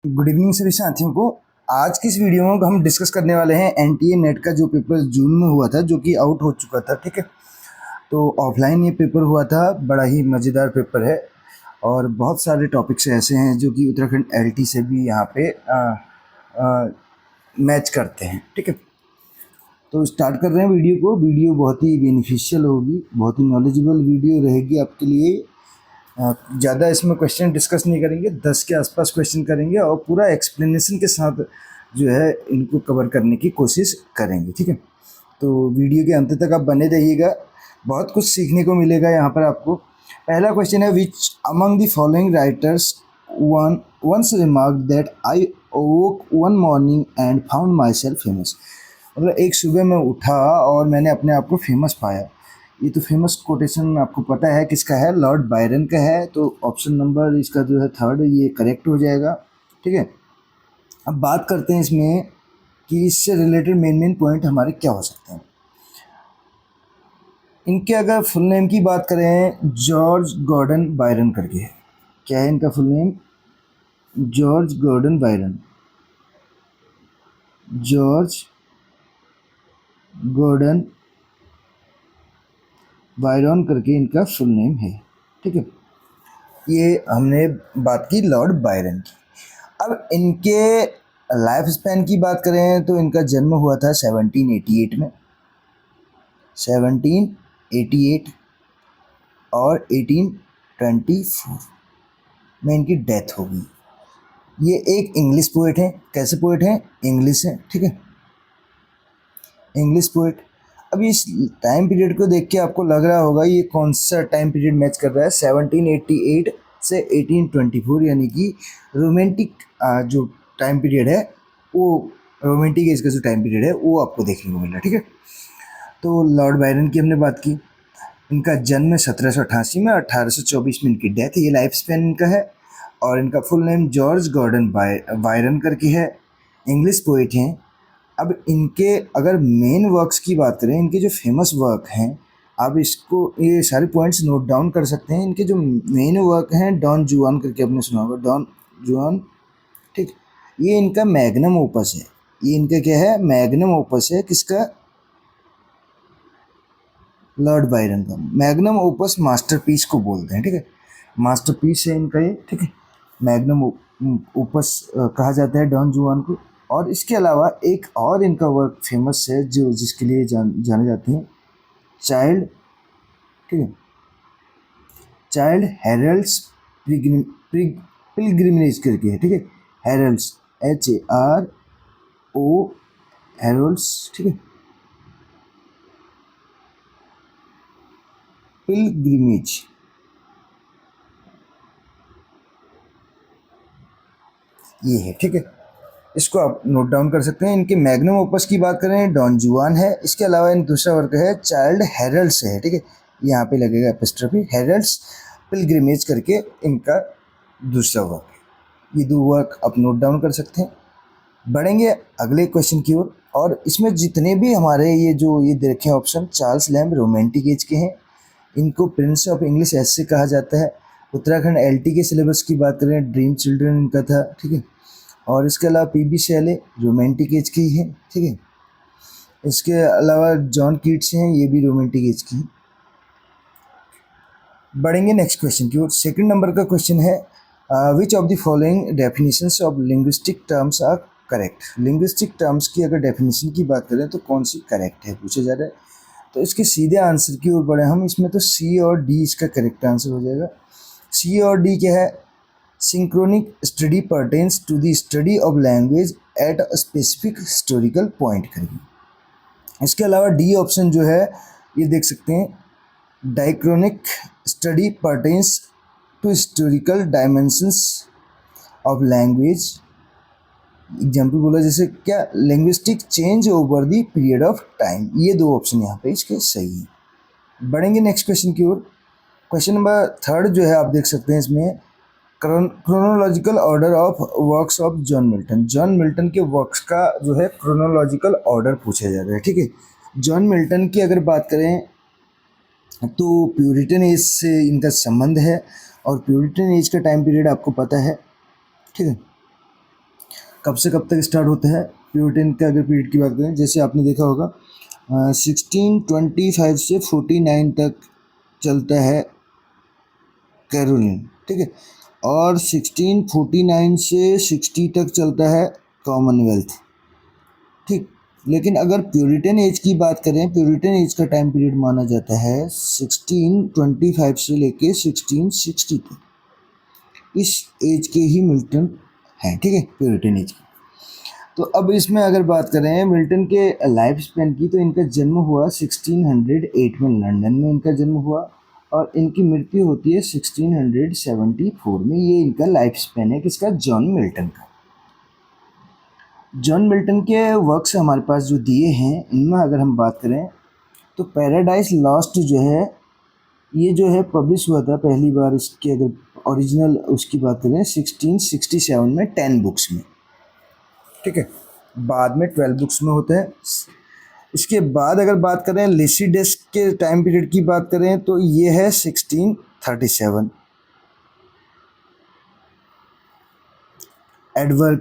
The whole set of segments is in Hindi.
गुड इवनिंग सभी साथियों को। आज की इस वीडियो में हम डिस्कस करने वाले हैं एनटीए नेट का जो पेपर जून में हुआ था, जो कि आउट हो चुका था। ठीक है, तो ऑफलाइन ये पेपर हुआ था, बड़ा ही मज़ेदार पेपर है और बहुत सारे टॉपिक्स ऐसे हैं जो कि उत्तराखंड एलटी से भी यहाँ पे मैच करते हैं। ठीक है, तो स्टार्ट कर रहे हैं वीडियो को। वीडियो बहुत ही बेनिफिशियल होगी, बहुत ही नॉलेजेबल वीडियो रहेगी आपके लिए। ज़्यादा इसमें क्वेश्चन डिस्कस नहीं करेंगे, 10 के आसपास क्वेश्चन करेंगे और पूरा एक्सप्लेनेशन के साथ जो है इनको कवर करने की कोशिश करेंगे। ठीक है, तो वीडियो के अंत तक आप बने रहिएगा, बहुत कुछ सीखने को मिलेगा यहाँ पर आपको। पहला क्वेश्चन है, which among the following writers once remark that I awoke one morning and found myself famous. मतलब एक सुबह मैं उठा और मैंने अपने आप को फेमस पाया। ये तो फेमस कोटेशन आपको पता है किसका है, लॉर्ड बायरन का है। तो ऑप्शन नंबर इसका जो है थर्ड, ये करेक्ट हो जाएगा। ठीक है, अब बात करते हैं इसमें कि इससे रिलेटेड मेन पॉइंट हमारे क्या हो सकते हैं। इनके अगर फुल नेम की बात करें, जॉर्ज गॉर्डन बायरन करके है। क्या है इनका full name? George Gordon Byron. George Gordon Byron करके इनका फुल नेम है। ठीक है, ये हमने बात की लॉर्ड बायरन की। अब इनके लाइफ स्पैन की बात करें तो इनका जन्म हुआ था 1788 में, 1788 और 1824 में इनकी डेथ होगी। ये एक इंग्लिश पोएट हैं। कैसे पोएट हैं? इंग्लिश हैं। ठीक है, इंग्लिश पोएट। अब इस टाइम पीरियड को देख के आपको लग रहा होगा ये कौन सा टाइम पीरियड मैच कर रहा है। 1788 से 1824, यानी कि रोमांटिक जो टाइम पीरियड है, वो रोमांटिक एज का जो टाइम पीरियड है वो आपको देखने को मिल रहा है। ठीक है, तो लॉर्ड बायरन की हमने बात की। इनका जन्म 1788 में, 1824 में इनकी डेथ। ये लाइफ स्पैन इनका है। और इनका full name George Gordon Byron करके है। इंग्लिश पोइट हैं। अब इनके अगर मेन वर्क्स की बात करें, इनके जो फेमस वर्क हैं, आप इसको ये सारे पॉइंट्स नोट डाउन कर सकते हैं। इनके जो मेन वर्क हैं, डॉन जुआन करके आपने सुना होगा, डॉन जुआन। ठीक, ये इनका मैग्नम ओपस है। ये इनका क्या है? मैग्नम ओपस है। किसका? लॉर्ड बायरन का। मैग्नम ओपस मास्टरपीस को बोलते हैं। ठीक है, मास्टरपीस है इनका ये। ठीक है, मैग्नम ओपस कहा जाता है डॉन जुआन को। और इसके अलावा एक और इनका वर्क फेमस है जो जिसके लिए जाने जाते हैं, चाइल्ड। ठीक है, चाइल्ड हेरल्ड्स पिलग्रिमेज करके है। ठीक है, हेरल्ड्स, HARO, हेरल्ड्स। ठीक है, पिलग्रिमेज। ये है। ठीक है, इसको आप नोट डाउन कर सकते हैं। इनके मैग्नम ओपस की बात करें, डॉन जुआन है। इसके अलावा इन दूसरा वर्क है चाइल्ड हेरल्ड्स है। ठीक है, यहाँ पे लगेगा एपिस्ट्रोफी, हेरल्ड्स पिलग्रिमेज करके इनका दूसरा वर्क है। ये दो वर्क आप नोट डाउन कर सकते हैं। बढ़ेंगे अगले क्वेश्चन की ओर। और इसमें जितने भी हमारे ये देखे option, Charles lamb romantic as के हैं। इनको प्रिंस ऑफ इंग्लिश ऐसे कहा जाता है। उत्तराखंड एलटी के सिलेबस की बात करें, ड्रीम चिल्ड्रन इनका था। ठीक है, और इसके अलावा पीबी शैले रोमांटिक एज की है। ठीक है, इसके अलावा जॉन कीट्स हैं, ये भी रोमांटिक एज की। बढ़ेंगे नेक्स्ट क्वेश्चन की ओर। सेकंड नंबर का क्वेश्चन है, which of the following definitions of linguistic terms are correct. Linguistic terms की अगर डेफिनेशन की बात करें तो कौन सी करेक्ट है, पूछा जा रहा है। तो इसके सीधे आंसर की ओर बढ़े हम। इसमें तो सी और डी इसका करेक्ट आंसर हो जाएगा। सी और डी क्या है? Synchronic study pertains to the study of language at a specific historical point करेंगे। इसके अलावा डी ऑप्शन जो है ये देख सकते हैं, diachronic study pertains to historical dimensions of language. Example बोला जैसे क्या, linguistic change over the period of time. ये दो ऑप्शन यहाँ पे इसके सही है। बढ़ेंगे नेक्स्ट क्वेश्चन की ओर। क्वेश्चन नंबर थर्ड जो है आप देख सकते हैं, इसमें chronological order of works of John Milton. John Milton के वर्क्स का जो है क्रोनोलॉजिकल ऑर्डर पूछा जा रहा है। ठीक है, जॉन मिल्टन की अगर बात करें तो प्यूरिटन एज से इनका संबंध है। और प्यूरिटन एज का टाइम पीरियड आपको पता है। ठीक है, कब से कब तक स्टार्ट होता है प्यूरिटन का अगर पीरियड की बात करें, जैसे आपने देखा होगा 1625 से 49 तक चलता है कैरोलिन, ठीक है, और 1649 से 60 तक चलता है कॉमनवेल्थ, ठीक। लेकिन अगर प्यूरिटन एज की बात करें, प्यूरिटन एज का टाइम पीरियड माना जाता है 1625 से लेके 1660 तक, इस एज के ही मिल्टन हैं, ठीक है, प्यूरिटन एज की। तो अब इसमें अगर बात करें मिल्टन के लाइफ स्पैन की, तो इनका जन्म हुआ 1608 में, लंदन में इनका जन्म हुआ, और इनकी मृत्यु होती है 1674 में। ये इनका लाइफ स्पैन है किसका, जॉन मिल्टन का। जॉन मिल्टन के वर्क्स हमारे पास जो दिए हैं, इनमें अगर हम बात करें तो पैराडाइज लॉस्ट जो है, ये जो है पब्लिश हुआ था पहली बार, इसके अगर ओरिजिनल उसकी बात करें 1667 में 10 बुक्स में, ठीक है, बाद में 12 बुक्स में होता है। इसके बाद अगर बात करें लिसिडस के टाइम पीरियड की बात करें तो ये है 1637,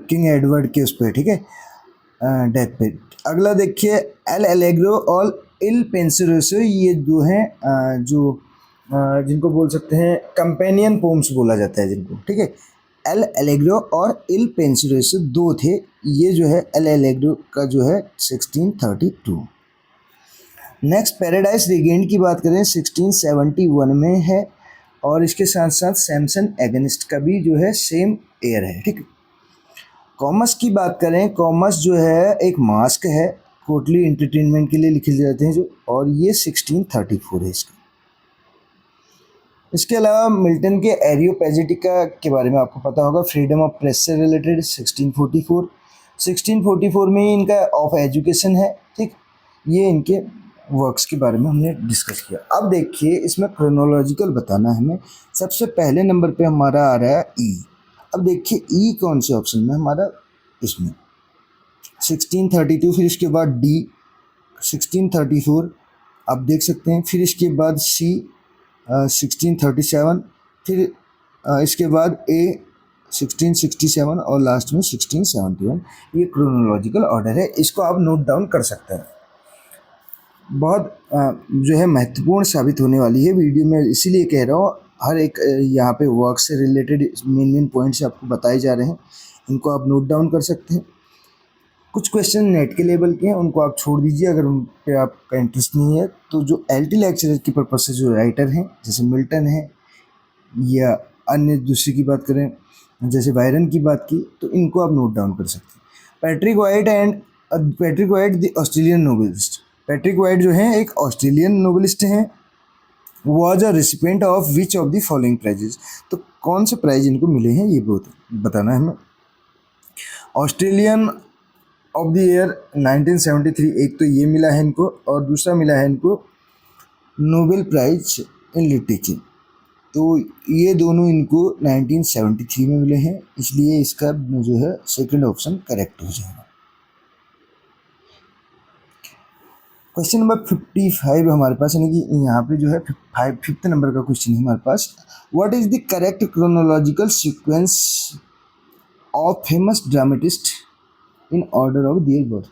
किंग एडवर्ड के उस पर, ठीक है, डेथ पे। अगला देखिए एल एलेग्रो और इल पेंसिरोसो, ये दो हैं जो जिनको बोल सकते हैं कंपेनियन पोम्स बोला जाता है जिनको, ठीक है। एल एलेग्रो और इल पेंसिरोसो दो थे, ये जो है एल एलेग्रो का जो है 1632। नेक्स्ट पैराडाइज रिगेन्ड की बात करें 1671 में है, और इसके साथ साथ सैमसन एगनिस्ट का भी जो है सेम ईयर है, ठीक है। कॉमर्स की बात करें, कॉमर्स जो है एक मास्क है, कोटली एंटरटेनमेंट के लिए लिखे जाते हैं जो, और ये 1634 है इसका। इसके अलावा मिल्टन के एरियोपैजिटिका के बारे में आपको पता होगा, फ्रीडम ऑफ प्रेस से रिलेटेड 1644 में ही इनका ऑफ एजुकेशन है, ठीक। ये इनके वर्क्स के बारे में हमने डिस्कस किया। अब देखिए इसमें क्रोनोलॉजिकल बताना है हमें। सबसे पहले नंबर पे हमारा आ रहा है ई। अब देखिए ई कौन से ऑप्शन में हमारा, इसमें 1632, फिर इसके बाद डी 1634 आप देख सकते हैं, फिर इसके बाद सी 1637, फिर इसके बाद ए 1667 और लास्ट में 1671। ये क्रोनोलॉजिकल ऑर्डर है, इसको आप नोट डाउन कर सकते हैं। बहुत जो है महत्वपूर्ण साबित होने वाली है वीडियो में, इसीलिए कह रहा हूँ। हर एक यहाँ पे वर्क से रिलेटेड मेन पॉइंट्स आपको बताए जा रहे हैं, इनको आप नोट डाउन कर सकते हैं। कुछ क्वेश्चन नेट के लेवल के हैं, उनको आप छोड़ दीजिए अगर उन पे आपका इंटरेस्ट नहीं है। तो जो एलटी लेक्चरर की पर्पज से जो राइटर हैं जैसे मिल्टन है, या अन्य दूसरी की बात करें जैसे बायरन की बात की, तो इनको आप नोट डाउन कर सकते हैं। Patrick White the Australian novelist, Patrick White जो हैं एक ऑस्ट्रेलियन नोवेलिस्ट हैं। Was a recipient of which of the following prizes, तो कौन से प्राइज इनको मिले हैं ये बताना है हमें। ऑस्ट्रेलियन ऑफ द ईयर 1973, एक तो ये मिला है इनको, और दूसरा मिला है इनको नोबेल प्राइज इन लिटरेचर, तो ये दोनों इनको 1973 में मिले हैं, इसलिए इसका जो है सेकंड ऑप्शन करेक्ट हो जाएगा। क्वेश्चन नंबर 55 हमारे पास, यानी कि यहाँ पे जो है 5th नंबर का क्वेश्चन है हमारे पास। What is the correct chronological sequence of famous dramatist in order of their birth.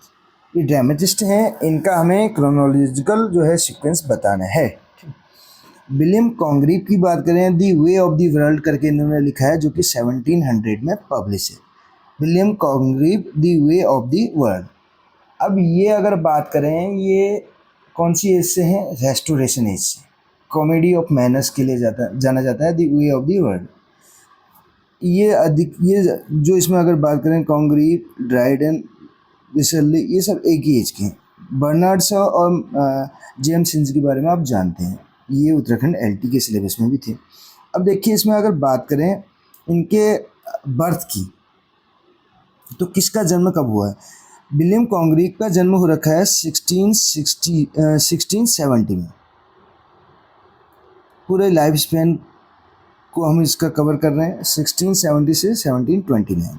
ये ड्रामेटिस्ट हैं, इनका हमें क्रोनोलॉजिकल जो है सीक्वेंस बताना है। विलियम कॉन्ग्रीव की बात करें, दी वे ऑफ द वर्ल्ड करके इन्होंने लिखा है, जो कि 1700 में पब्लिश है। William Congreve, the way of the world. अब ये अगर बात करें, ये कौन सी एज से हैं, रेस्टोरेशन एज से। कॉमेडी ऑफ मैनर्स के लिए जाना जाता है the way of the world. ये जो इसमें अगर बात करें, कॉन्ग्रीव, ड्राइडन, विसरली, ये सब एक ही एज के हैं। बर्नार्ड शॉ और जेम्स हिंस के बारे में आप जानते हैं, ये उत्तराखंड एलटी के सिलेबस में भी थे। अब देखिए इसमें अगर बात करें इनके बर्थ की, तो किसका जन्म कब हुआ है। विलियम कॉन्ग्रीव का जन्म हो रखा है 1670 में। पूरे लाइफ स्पैन को हम इसका कवर कर रहे हैं, 1670 से 1729।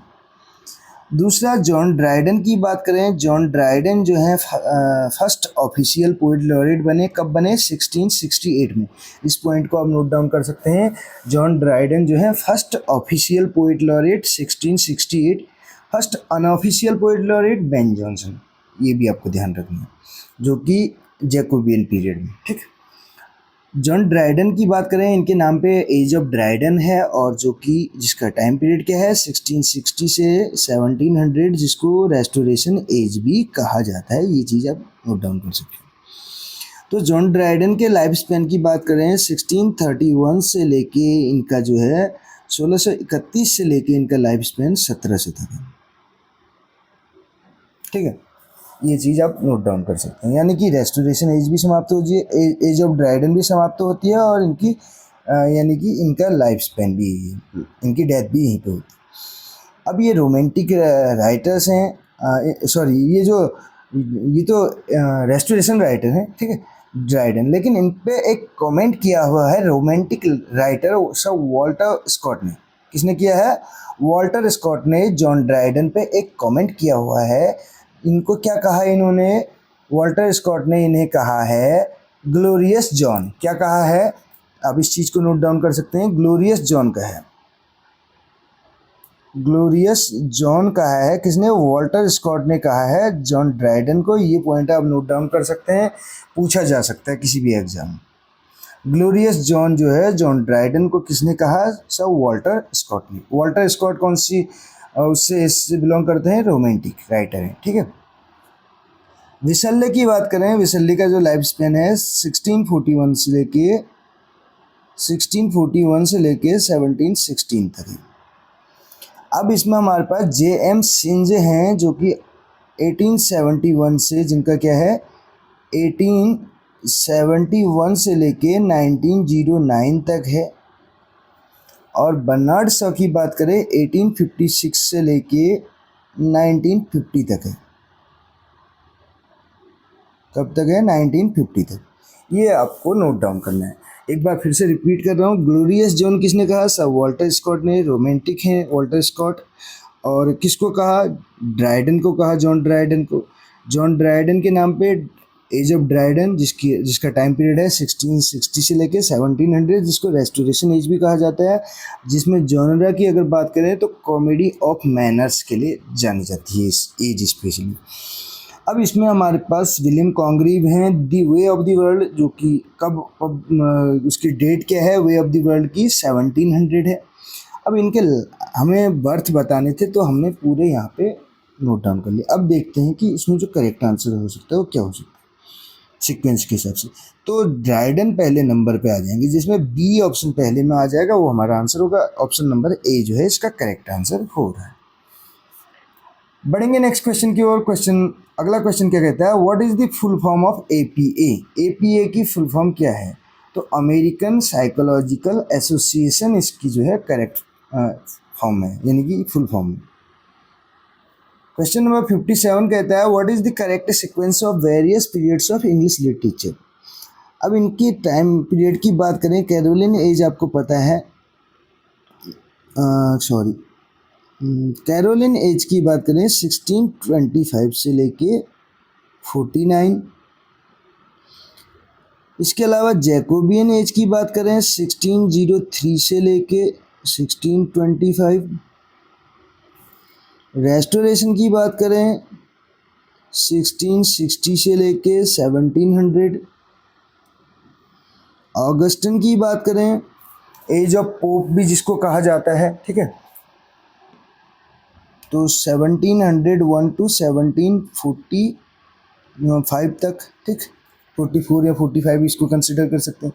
दूसरा जॉन ड्राइडन की बात करें, जॉन ड्राइडन जो है फर्स्ट ऑफिशियल पोएट लॉरेट बने, कब बने, 1668 में। इस पॉइंट को आप नोट डाउन कर सकते हैं। जॉन ड्राइडन जो है first official poet laureate 1668, first unofficial poet laureate Ben Jonson, ये भी आपको ध्यान रखना है, जो कि जैकोबियन पीरियड में, ठीक। जॉन ड्राइडन की बात करें, इनके नाम पे एज ऑफ ड्राइडन है, और जो कि जिसका टाइम पीरियड क्या है 1660 से 1700, जिसको रेस्टोरेशन एज भी कहा जाता है। ये चीज़ आप नोट डाउन कर सकते हो। तो जॉन ड्राइडन के लाइफ स्पैन की बात करें 1631 से लेके इनका जो है 1631 से लेके इनका लाइफ स्पैन 1700 तक है, ठीक है। ये चीज़ आप नोट डाउन कर सकते हैं, यानी कि रेस्टोरेशन एज भी समाप्त हो जी, एज ऑफ ड्राइडन भी समाप्त होती है, और इनकी यानी कि इनका लाइफ स्पैन भी, इनकी डेथ भी यहीं पे होती है। अब ये रोमांटिक राइटर्स हैं, सॉरी ये तो रेस्टोरेशन राइटर हैं, ठीक है, ड्राइडन, लेकिन इन पे एक कमेंट किया हुआ है romantic writer sir Walter Scott ने। किसने किया है? वॉल्टर स्कॉट ने जॉन ड्राइडन पे एक कमेंट किया हुआ है। इनको क्या कहा है इन्होंने? वॉल्टर स्कॉट ने इन्हें कहा है ग्लोरियस जॉन। क्या कहा है? आप इस चीज़ को नोट डाउन कर सकते हैं, ग्लोरियस जॉन का है, ग्लोरियस जॉन कहा है। किसने? वॉल्टर स्कॉट ने कहा है जॉन ड्राइडन को। ये पॉइंट आप नोट डाउन कर सकते हैं, पूछा जा सकता है किसी भी एग्जाम में। ग्लोरियस जॉन जो है जॉन ड्राइडन को किसने कहा? सर वॉल्टर स्कॉट ने। वॉल्टर स्कॉट कौन सी उससे इससे बिलोंग करते हैं? रोमांटिक राइटर हैं, ठीक है। विसल्ले की बात करें, विसल्ले का जो लाइफ स्पेन है 1641 से लेके 1716 तक है। अब इसमें हमारे पास जे.एम. सिंज हैं, जो कि 1871 से, जिनका क्या है 1871 से लेके 1909 तक है। और बर्नार्ड शॉ की बात करें 1856 से लेके 1950 तक है। कब तक है? 1950 तक। ये आपको नोट डाउन करना है। एक बार फिर से रिपीट कर रहा हूँ, ग्लोरियस जॉन किसने कहा? सर वॉल्टर स्कॉट ने। रोमांटिक हैं वॉल्टर स्कॉट। और किसको कहा? ड्राइडन को कहा, जॉन ड्राइडन को। जॉन ड्राइडन के नाम पे एज ऑफ ड्राइडन, जिसका टाइम पीरियड है 1660 से लेके 1700, जिसको रेस्टोरेशन एज भी कहा जाता है, जिसमें जॉनरा की अगर बात करें तो कॉमेडी ऑफ मैनर्स के लिए जानी जाती है इस एज स्पेशली। अब इसमें हमारे पास विलियम कॉन्ग्रीव हैं, दी वे ऑफ द वर्ल्ड, जो कि कब उसकी डेट क्या है? वे ऑफ द वर्ल्ड की 1700 है। अब इनके हमें बर्थ बताने थे, तो हमने पूरे यहाँ पे नोट डाउन कर लिया। अब देखते हैं कि इसमें जो करेक्ट आंसर हो सकता है वो क्या हो सकता है सीक्वेंस के हिसाब से। तो ड्राइडन पहले नंबर पे आ जाएंगे, जिसमें बी ऑप्शन पहले में आ जाएगा, वो हमारा आंसर होगा। ऑप्शन नंबर ए जो है इसका करेक्ट आंसर हो रहा है। बढ़ेंगे नेक्स्ट क्वेश्चन की ओर। अगला क्वेश्चन क्या कहता है? What is the full form of APA? APA की फुल फॉर्म क्या है? तो अमेरिकन साइकोलॉजिकल एसोसिएशन इसकी जो है करेक्ट फॉर्म है, यानी कि फुल फॉर्म है। क्वेश्चन नंबर 57 कहता है what is the correct sequence of various periods of English literature? अब इनकी टाइम पीरियड की बात करें, कैरोलिन एज आपको पता है, कैरोलिन एज की बात करें 1625 से लेके 49। इसके अलावा जैकोबियन एज की बात करें 1603 से लेके 1625। रेस्टोरेशन की बात करें 1660 से लेके 1700। ऑगस्टिन की बात करें, एज ऑफ पोप भी जिसको कहा जाता है, ठीक है, तो 1701 टू 1745 तक, ठीक, 44 या 45 इसको कंसिडर कर सकते हैं।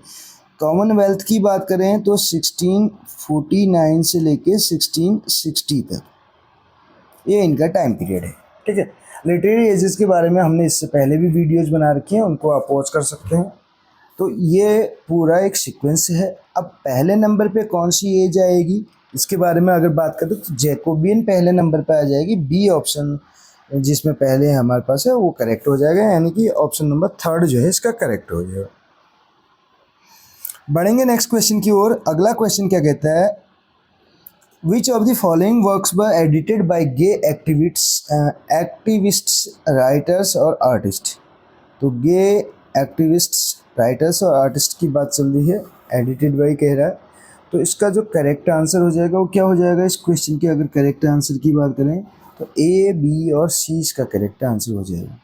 कॉमनवेल्थ की बात करें तो 1649 से लेके 1660 तक, ये इनका टाइम पीरियड है, ठीक है। लिटरेरी एजेस के बारे में हमने इससे पहले भी वीडियोज़ बना रखी हैं, उनको आप वॉच कर सकते हैं। तो ये पूरा एक सीक्वेंस है। अब पहले नंबर पे कौन सी एज आएगी इसके बारे में अगर बात करें तो जैकोबियन पहले नंबर पे आ जाएगी। बी ऑप्शन जिसमें पहले हमारे पास है वो करेक्ट हो जाएगा, यानी कि ऑप्शन नंबर 3 जो है इसका करेक्ट हो जाएगा। बढ़ेंगे नेक्स्ट क्वेश्चन की ओर। अगला क्वेश्चन क्या कहता है? Which of the following works were edited by gay activists writers और आर्टिस्ट? तो गे एक्टिविस्ट्स राइटर्स और आर्टिस्ट की बात चल रही है, एडिटेड बाय कह रहा है, तो इसका जो करेक्ट आंसर हो जाएगा वो क्या हो जाएगा? इस क्वेश्चन के अगर करेक्ट आंसर की बात करें तो ए, बी और सी इसका करेक्ट आंसर हो जाएगा।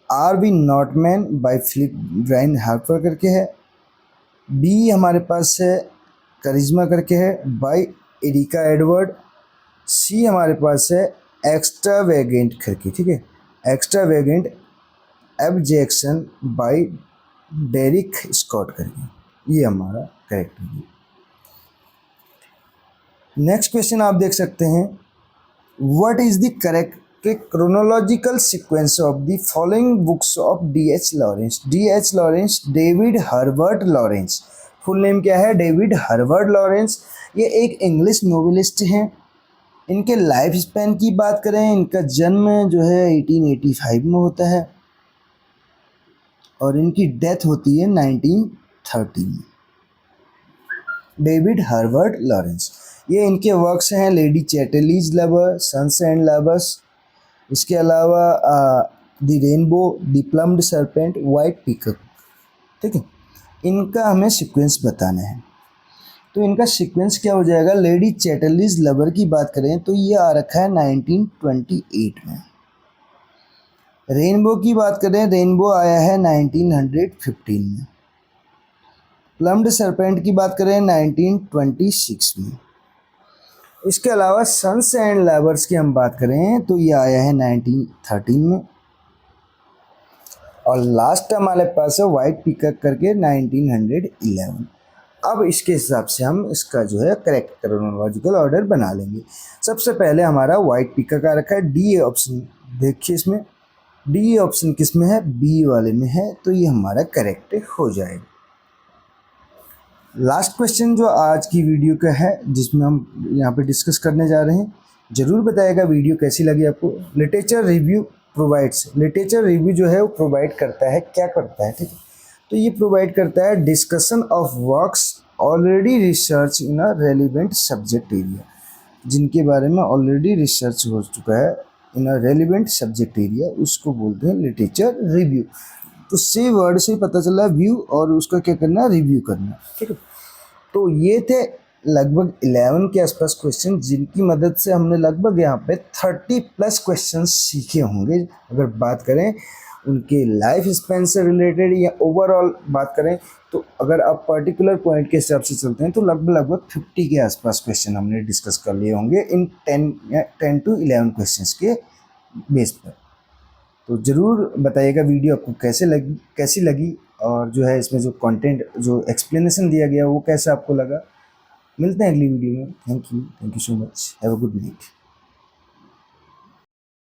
R B Notman by Philip Brian Harper करके है। बी हमारे पास है करिश्मा करके है बाय एरिका एडवर्ड। सी हमारे पास है एक्स्ट्रा वेगेंट करके, ठीक है, एक्स्ट्रा वेगेंट एब्जेक्शन बाय डेरिक स्कॉट करके, ये हमारा करेक्ट है। नेक्स्ट क्वेश्चन आप देख सकते हैं, what is the correct chronological sequence of the following books of D.H. Lawrence? D.H. Lawrence, David Herbert Lawrence, full name क्या है? David Herbert Lawrence. ये एक इंग्लिश नोवेलिस्ट हैं। इनके लाइफ स्पैन की बात करें, इनका जन्म जो है 1885 में होता है और इनकी डेथ होती है 1930 में। डेविड हर्बर्ट लॉरेंस, ये इनके वर्क्स हैं Lady Chatterley's lover, sons and lovers, इसके अलावा the rainbow, the plumed serpent, white peacock, ठीक है। इनका हमें सीक्वेंस बताना है, तो इनका सीक्वेंस क्या हो जाएगा? लेडी चैटलीज लवर की बात करें तो ये आ रखा है 1928 में। रेनबो की बात करें, रेनबो आया है 1915 में। प्लम्ड सरपेंट की बात करें 1926 में। इसके अलावा सन्स एंड लवर्स की हम बात करें तो ये आया है 1913 में। और लास्ट हमारे पास है वाइट पीकॉक करके 1911। अब इसके हिसाब से हम इसका जो है करेक्ट क्रोनोलॉजिकल ऑर्डर बना लेंगे। सबसे पहले हमारा वाइट पीकॉक आ रखा है, डी ऑप्शन देखिए, इसमें डी ऑप्शन किस में है? बी वाले में है, तो ये हमारा करेक्ट हो जाएगा। लास्ट क्वेश्चन जो आज की वीडियो का है, जिसमें हम यहाँ पे डिस्कस करने जा रहे हैं, ज़रूर बताइएगा वीडियो कैसी लगी आपको। Literature review provides, literature review जो है वो प्रोवाइड करता है, क्या करता है, ठीक है, तो ये प्रोवाइड करता है discussion of works already research in a relevant subject area, जिनके बारे में ऑलरेडी रिसर्च हो चुका है इन अ रेलिवेंट सब्जेक्ट एरिया, उसको बोलते हैं लिटरेचर रिव्यू। तो से वर्ड से पता चला व्यू और उसका क्या करना, रिव्यू करना, ठीक है। तो ये थे लगभग 11 के आसपास क्वेश्चन, जिनकी मदद से हमने लगभग यहाँ पे 30+ क्वेश्चन सीखे होंगे। अगर बात करें उनके लाइफ स्पैन से रिलेटेड या ओवरऑल बात करें, तो अगर आप पर्टिकुलर पॉइंट के हिसाब से चलते हैं तो लगभग 50 के आसपास क्वेश्चन हमने डिस्कस कर लिए होंगे इन 10 to 11 क्वेश्चंस के बेस पर। तो ज़रूर बताइएगा वीडियो आपको कैसी लगी और जो है इसमें जो कंटेंट, जो एक्सप्लेनेशन दिया गया वो कैसा आपको लगा। मिलते हैं अगली वीडियो में। Thank you so much, have a good night.